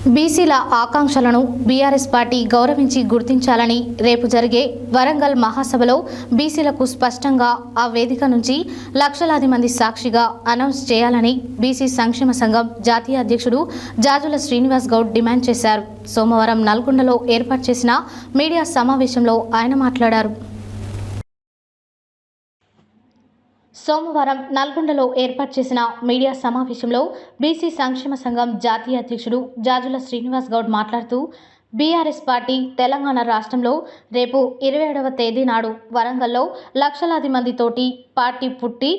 బీసీల ఆకాంక్షలను BRS party గౌరవించి గుర్తించాలని రేపు జరిగే వరంగల్ మహాసభలో బీసీలకు స్పష్టంగా ఆ వేదిక నుంచి లక్షలాది మంది సాక్షిగా అనౌన్స్ చేయాలని బీసీ సంక్షేమ సంఘం జాతీయ అధ్యక్షుడు జాజుల శ్రీనివాస్ గౌడ్ డిమాండ్ చేశారు. సోమవారం నల్గొండలో ఏర్పాటు చేసిన మీడియా సమావేశంలో ఆయన మాట్లాడారు. సోమవారం నల్గొండలో ఏర్పాటు చేసిన మీడియా సమావేశంలో బీసీ సంక్షేమ సంఘం జాతీయ అధ్యక్షుడు జాజుల శ్రీనివాస్ గౌడ్ మాట్లాడుతూ బీఆర్ఎస్ పార్టీ తెలంగాణ రాష్ట్రంలో రేపు 27వ తేదీ నాడు వరంగల్లో లక్షలాది మందితోటి పార్టీ పుట్టి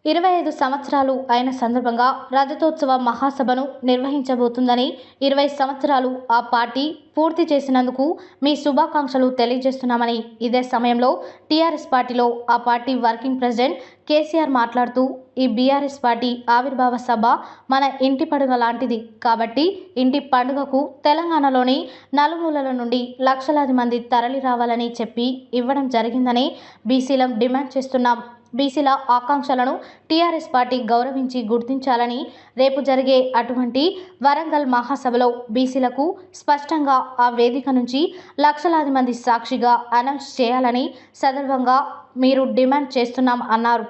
25 సంవత్సరాలు అయిన సందర్భంగా రజతోత్సవ మహాసభను నిర్వహించబోతుందని, 20 సంవత్సరాలు ఆ పార్టీ పూర్తి చేసినందుకు మీ శుభాకాంక్షలు తెలియజేస్తున్నామని, ఇదే సమయంలో టీఆర్ఎస్ పార్టీలో ఆ పార్టీ వర్కింగ్ ప్రెసిడెంట్ కేసీఆర్ మాట్లాడుతూ ఈ బీఆర్ఎస్ పార్టీ ఆవిర్భావ సభ మన ఇంటి పండుగ లాంటిది కాబట్టి ఇంటి పండుగకు తెలంగాణలోని నలుమూలల నుండి లక్షలాది మంది తరలి రావాలని చెప్పి ఇవ్వడం జరిగిందని బీసీలం డిమాండ్ చేస్తున్నాం. బీసీల ఆకాంక్షలను టీఆర్ఎస్ పార్టీ గౌరవించి గుర్తించాలని, రేపు జరిగే అటువంటి వరంగల్ మహాసభలో బీసీలకు స్పష్టంగా ఆ వేదిక నుంచి లక్షలాది మంది సాక్షిగా అనౌన్స్ చేయాలని సందర్భంగా మీరు డిమాండ్ చేస్తున్నాం అన్నారు.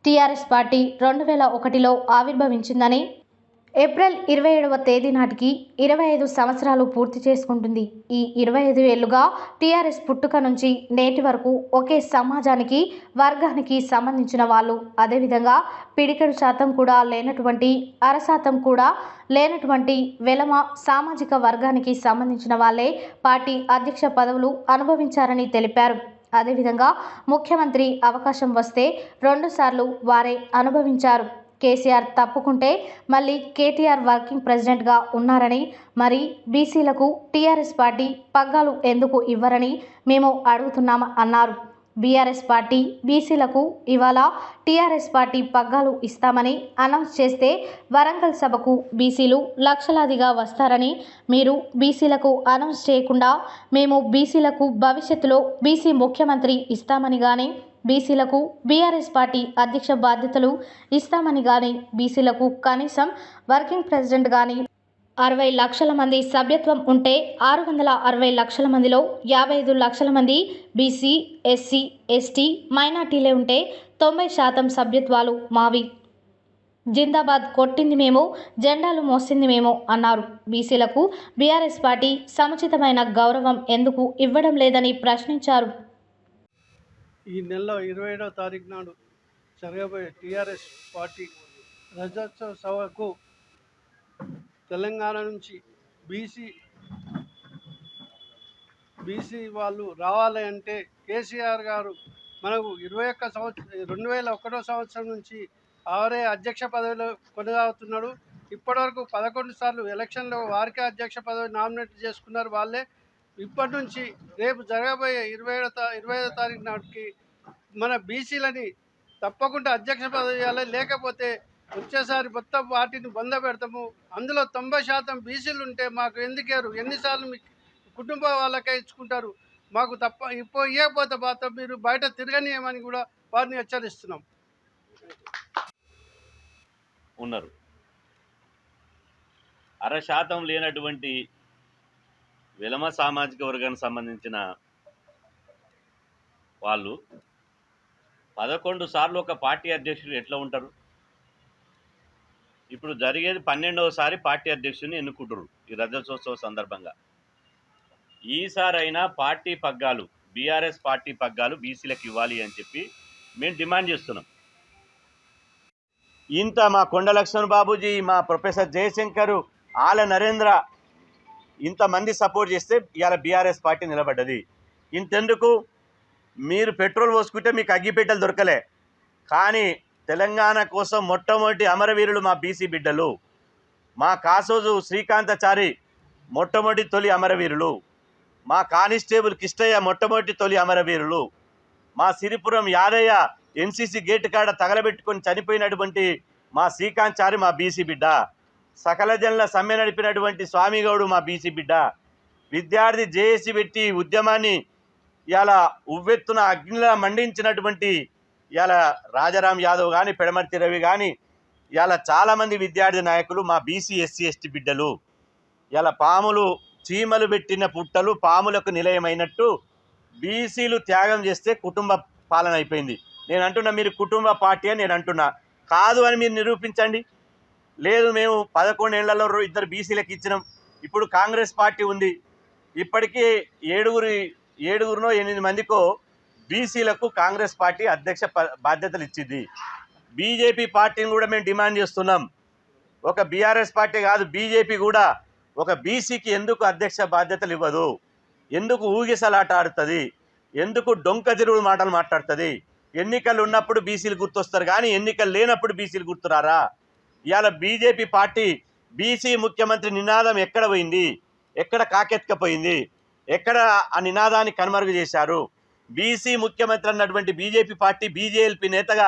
టీఆర్ఎస్ పార్టీ 2001లో ఆవిర్భవించిందని, ఏప్రిల్ 27వ తేదీ నాటికి 25 సంవత్సరాలు పూర్తి చేసుకుంటుంది. ఈ 25 ఏళ్లుగా టీఆర్ఎస్ పుట్టుక నుంచి నేటి వరకు ఒకే సమాజానికి వర్గానికి సంబంధించిన వాళ్ళు, అదేవిధంగా పిడికెడు శాతం కూడా లేనటువంటి, అరశాతం కూడా లేనటువంటి వెలమ సామాజిక వర్గానికి సంబంధించిన వాళ్ళే పార్టీ అధ్యక్ష పదవులు అనుభవించారని తెలిపారు. అదేవిధంగా ముఖ్యమంత్రి అవకాశం వస్తే 2 సార్లు వారే అనుభవించారు. కేసీఆర్ తప్పుకుంటే మళ్ళీ కేటీఆర్ వర్కింగ్ ప్రెసిడెంట్గా ఉన్నారని, మరి బీసీలకు టీఆర్ఎస్ పార్టీ పగ్గాలు ఎందుకు ఇవ్వరని మేము అడుగుతున్నాం అన్నారు. బీఆర్ఎస్ పార్టీ బీసీలకు ఇవాళ టీఆర్ఎస్ పార్టీ పగ్గాలు ఇస్తామని అనౌన్స్ చేస్తే వరంగల్ సభకు బీసీలు లక్షలాదిగా వస్తారని, మీరు బీసీలకు అనౌన్స్ చేయకుండా మేము బీసీలకు భవిష్యత్తులో బీసీ ముఖ్యమంత్రి ఇస్తామని కానీ, బీసీలకు బీఆర్ఎస్ పార్టీ అధ్యక్ష బాధ్యతలు ఇస్తామని కానీ, బీసీలకు కనీసం వర్కింగ్ ప్రెసిడెంట్ కానీ 60 లక్షల మంది సభ్యత్వం ఉంటే 660 లక్షల మందిలో 55 లక్షల మంది బీసీ, ఎస్సీ, ఎస్టీ, మైనార్టీలే ఉంటే 90% సభ్యత్వాలు మావి. జిందాబాద్ కొట్టింది మేము, జెండాలు మోసింది మేము అన్నారు. బీసీలకు బీఆర్ఎస్ పార్టీ సముచితమైన గౌరవం ఎందుకు ఇవ్వడం లేదని ప్రశ్నించారు. ఈ నెల 27వ తారీఖు నాడు జరగబోయే టీఆర్ఎస్ పార్టీ రజతోత్సవ సభకు తెలంగాణ నుంచి బీసీ వాళ్ళు రావాలి అంటే కేసీఆర్ గారు మనకు 2001 సంవత్సరం నుంచి ఆవరే అధ్యక్ష పదవిలో కొనసాగుతున్నాడు. ఇప్పటివరకు 11 సార్లు ఎలక్షన్లో వారికే అధ్యక్ష పదవి నామినేట్ చేసుకున్నారు వాళ్ళే. ఇప్పటి నుంచి రేపు జరగబోయే 25వ తారీఖు నాటికి మన బీసీలని తప్పకుండా అధ్యక్ష పదవి ఇవ్వాలి, లేకపోతే వచ్చేసారి మొత్తం పార్టీని బంద పెడతాము. అందులో 90% బీసీలు ఉంటే మాకు ఎందుకేరు, ఎన్నిసార్లు మీ కుటుంబ వాళ్ళకే ఇచ్చుకుంటారు, మాకు ఇవ్వకపోతే మాత్రం మీరు బయట తిరగనీయమని కూడా వారిని హెచ్చరిస్తున్నాం. ఉన్నారు 60% లేనటువంటి వెలమ సామాజిక వర్గానికి సంబంధించిన వాళ్ళు 11 సార్లు ఒక పార్టీ అధ్యక్షుడు ఎట్లా ఉంటారు? ఇప్పుడు జరిగేది 12వసారి పార్టీ అధ్యక్షుడిని ఎన్నుకుంటారు ఈ రజతోత్సవ సందర్భంగా. ఈసారైనా పార్టీ పగ్గాలు, బీఆర్ఎస్ పార్టీ పగ్గాలు బీసీలకు ఇవ్వాలి అని చెప్పి మేము డిమాండ్ చేస్తున్నాం. ఇంత మా కొండ లక్ష్మణ్ బాబూజీ, మా ప్రొఫెసర్ జయశంకర్, ఆల నరేంద్ర ఇంతమంది సపోర్ట్ చేస్తే ఇవాళ బీఆర్ఎస్ పార్టీ నిలబడ్డది. ఇంతెందుకు, మీరు పెట్రోల్ పోసుకుంటే మీకు అగ్గిపెట్టెలు దొరకలే, కానీ తెలంగాణ కోసం మొట్టమొదటి అమరవీరులు మా బీసీ బిడ్డలు. మా కాసోజు శ్రీకాంతాచారి మొట్టమొదటి తొలి అమరవీరులు, మా కానిస్టేబుల్ కిష్టయ్య మొట్టమొదటి తొలి అమరవీరులు, మా సిరిపురం యాదయ్య ఎన్సీసీ గేట్ కాడ తగలబెట్టుకొని చనిపోయినటువంటి మా శ్రీకాంతాచారి మా బీసీ బిడ్డ, సకల జనుల సమ్మె నడిపినటువంటి స్వామిగౌడు మా బీసీ బిడ్డ, విద్యార్థి జేఏసీ పెట్టి ఉద్యమాన్ని ఇలా ఉవ్వెత్తున అగ్నిలా మండించినటువంటి ఇలా రాజారాం యాదవ్ కానీ, పెడమర్తి రవి కానీ, ఇలా చాలామంది విద్యార్థి నాయకులు మా బీసీ, ఎస్సీ, ఎస్టీ బిడ్డలు. ఇలా పాములు చీమలు పెట్టిన పుట్టలు పాములకు నిలయమైనట్టు బీసీలు త్యాగం చేస్తే కుటుంబ పాలన అయిపోయింది. నేను అంటున్నా మీరు కుటుంబ పార్టీ అని నేను అంటున్నా. కాదు అని మీరు నిరూపించండి. లేదు మేము 11 ఏళ్లలో 2 బీసీలకు ఇచ్చినాం, ఇప్పుడు కాంగ్రెస్ పార్టీ ఉంది, ఇప్పటికీ 7గురినో 8 మందికో బీసీలకు కాంగ్రెస్ పార్టీ అధ్యక్ష బాధ్యతలు ఇచ్చింది. బీజేపీ పార్టీని కూడా మేము డిమాండ్ చేస్తున్నాం. ఒక బీఆర్ఎస్ పార్టీ కాదు, బీజేపీ కూడా ఒక బీసీకి ఎందుకు అధ్యక్ష బాధ్యతలు ఇవ్వదు? ఎందుకు ఊగిసలాట ఆడుతుంది? ఎందుకు డొంక తిరుగుడు మాటలు మాట్లాడుతుంది? ఎన్నికలు ఉన్నప్పుడు బీసీలు గుర్తొస్తారు కానీ ఎన్నికలు లేనప్పుడు బీసీలు గుర్తురారా? ఇవాళ బీజేపీ పార్టీ బీసీ ముఖ్యమంత్రి నినాదం ఎక్కడ పోయింది? ఎక్కడ కాకెత్తుకపోయింది? ఎక్కడ ఆ నినాదాన్ని కనుమరుగు చేశారు? బీసీ ముఖ్యమంత్రి అన్నటువంటి బీజేపీ పార్టీ బీజేఎల్పీ నేతగా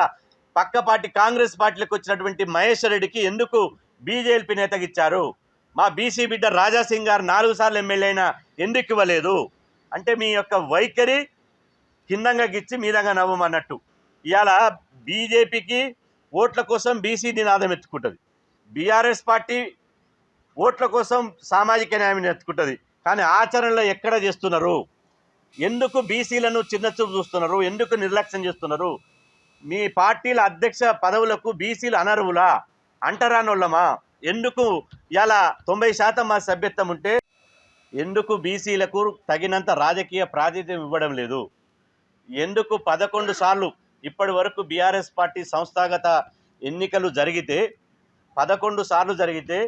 పక్క పార్టీ కాంగ్రెస్ పార్టీలకు వచ్చినటువంటి మహేశ్వర్ రెడ్డికి ఎందుకు బీజేఎల్పీ నేతగా ఇచ్చారు? మా బీసీ బిడ్డ రాజాసింగ్ గారు 4 సార్లు ఎమ్మెల్యే అయినా ఎందుకు ఇవ్వలేదు? అంటే మీ యొక్క వైఖరి కిందంగా గిచ్చి మీదంగా నవ్వమన్నట్టు. ఇవాళ బీజేపీకి ఓట్ల కోసం బీసీ నినాదం ఎత్తుకుంటుంది, బీఆర్ఎస్ పార్టీ ఓట్ల కోసం సామాజిక న్యాయం ఎత్తుకుంటుంది. కానీ ఆచరణలో ఎక్కడ చేస్తున్నారు? ఎందుకు బీసీలను చిన్నచూపు చూస్తున్నారు? ఎందుకు నిర్లక్ష్యం చేస్తున్నారు? మీ పార్టీల అధ్యక్ష పదవులకు బీసీలు అనర్హులా? అంటరానోళ్ళమా? ఎందుకు ఇలా 90% మా సభ్యత్వం ఉంటే ఎందుకు బీసీలకు తగినంత రాజకీయ ప్రాతినిధ్యం ఇవ్వడం లేదు? ఎందుకు 11 సార్లు ఇప్పటి వరకు బీఆర్ఎస్ పార్టీ సంస్థాగత ఎన్నికలు జరిగితే 11 సార్లు జరిగితే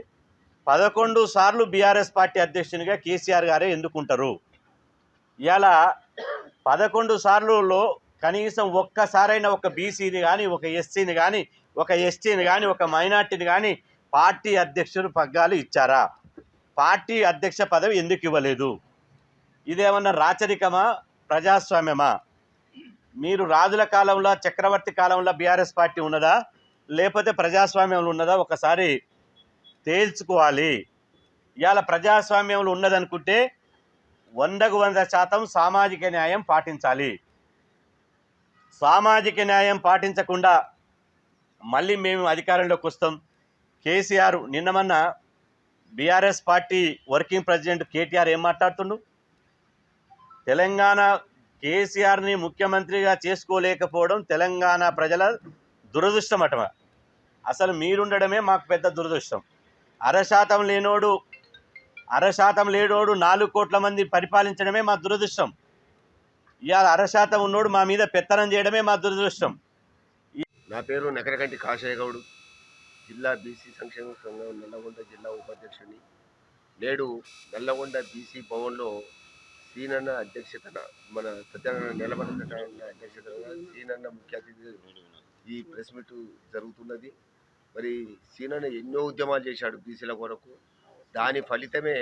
11 సార్లు బీఆర్ఎస్ పార్టీ అధ్యక్షునిగా కేసీఆర్ గారే ఎందుకుంటారు? ఇలా 11 సార్లులో కనీసం ఒక్కసారైనా ఒక బీసీని కానీ, ఒక ఎస్సీని కానీ, ఒక ఎస్టీని కానీ, ఒక మైనార్టీని కానీ పార్టీ అధ్యక్షుడు పగ్గాలు ఇచ్చారా? పార్టీ అధ్యక్ష పదవి ఎందుకు ఇవ్వలేదు? ఇదేమన్నా రాచరికమా? ప్రజాస్వామ్యమా? మీరు రాజుల కాలంలో, చక్రవర్తి కాలంలో బీఆర్ఎస్ పార్టీ ఉన్నదా, లేకపోతే ప్రజాస్వామ్యంలో ఉన్నదా? ఒకసారి తేల్చుకోవాలి. ఇవాళ ప్రజాస్వామ్యంలో ఉన్నదనుకుంటే 100కు 100% సామాజిక న్యాయం పాటించాలి. సామాజిక న్యాయం పాటించకుండా మళ్ళీ మేము అధికారంలోకి వస్తాం. కేసీఆర్ నిన్నమన్నా BRS party working president KTR ఏం మాట్లాడుతుండు? తెలంగాణ కేసీఆర్ని ముఖ్యమంత్రిగా చేసుకోలేకపోవడం తెలంగాణ ప్రజల దురదృష్టం అట. అసలు మీరుండడమే మాకు పెద్ద దురదృష్టం. 1% లేనోడు 4 కోట్ల మంది పరిపాలించడమే మా దురదృష్టం. ఇవాళ 1% ఉన్నోడు మా మీద పెత్తనం చేయడమే మా దురదృష్టం. నా పేరు నకరకంటి కాశయ్య గౌడ్, జిల్లా బీసీ సంక్షేమ సంఘం నల్లగొండ జిల్లా ఉపాధ్యక్షుని. నేడు నల్లగొండ బీసీ భవన్లో సీనన్న అధ్యక్షతన, మన సత్యనారాయణ నిలబడిన అధ్యక్షతన సీనన్న ముఖ్య అతిథి ఈ ప్రెస్ మీట్ జరుగుతున్నది. మరి సీనన్న ఎన్నో ఉద్యమాలు చేశాడు బీసీల కొరకు. దాని ఫలితమే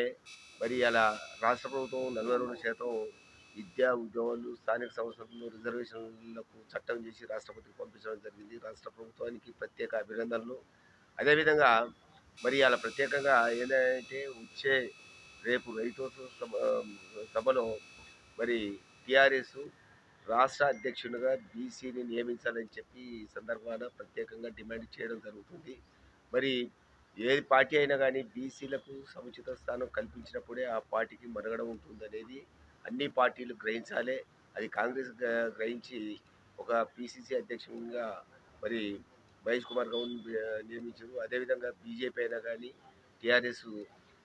మరి అలా రాష్ట్ర ప్రభుత్వం 42% విద్యా ఉద్యోగాలు, స్థానిక సంస్థల్లో రిజర్వేషన్లకు చట్టం చేసి రాష్ట్రపతికి పంపించడం జరిగింది. రాష్ట్ర ప్రభుత్వానికి ప్రత్యేక అభినందనలు. అదేవిధంగా మరి అలా ప్రత్యేకంగా ఏంటంటే రేపు రైతోత్సవ సభలో మరి టీఆర్ఎస్ రాష్ట్ర అధ్యక్షునిగా బీసీని నియమించాలని చెప్పి ఈ సందర్భాన ప్రత్యేకంగా డిమాండ్ చేయడం జరుగుతుంది. మరి ఏ పార్టీ అయినా కానీ బీసీలకు సముచిత స్థానం కల్పించినప్పుడే ఆ పార్టీకి మనుగడ ఉంటుందనేది అన్ని పార్టీలు గ్రహించాలి. అది కాంగ్రెస్ గ్రహించి ఒక పీసీసీ అధ్యక్షునిగా మరి మహేష్ కుమార్ గౌడ్ని నియమించారు. అదేవిధంగా బీజేపీ అయినా కానీ టీఆర్ఎస్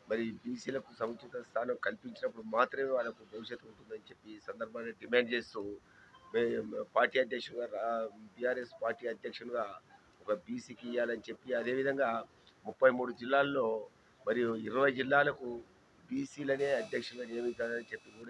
మరి బీసీలకు సముచిత స్థానం కల్పించినప్పుడు మాత్రమే వాళ్ళకు భవిష్యత్తు ఉంటుందని చెప్పి ఈ సందర్భాన్ని డిమాండ్ చేస్తూ పార్టీ అధ్యక్షునిగా బీఆర్ఎస్ పార్టీ అధ్యక్షునిగా ఒక బీసీకి ఇవ్వాలని చెప్పి, అదేవిధంగా 33 జిల్లాల్లో మరియు 20 జిల్లాలకు బీసీలనే అధ్యక్షులుగా నియమించాలని చెప్పి కూడా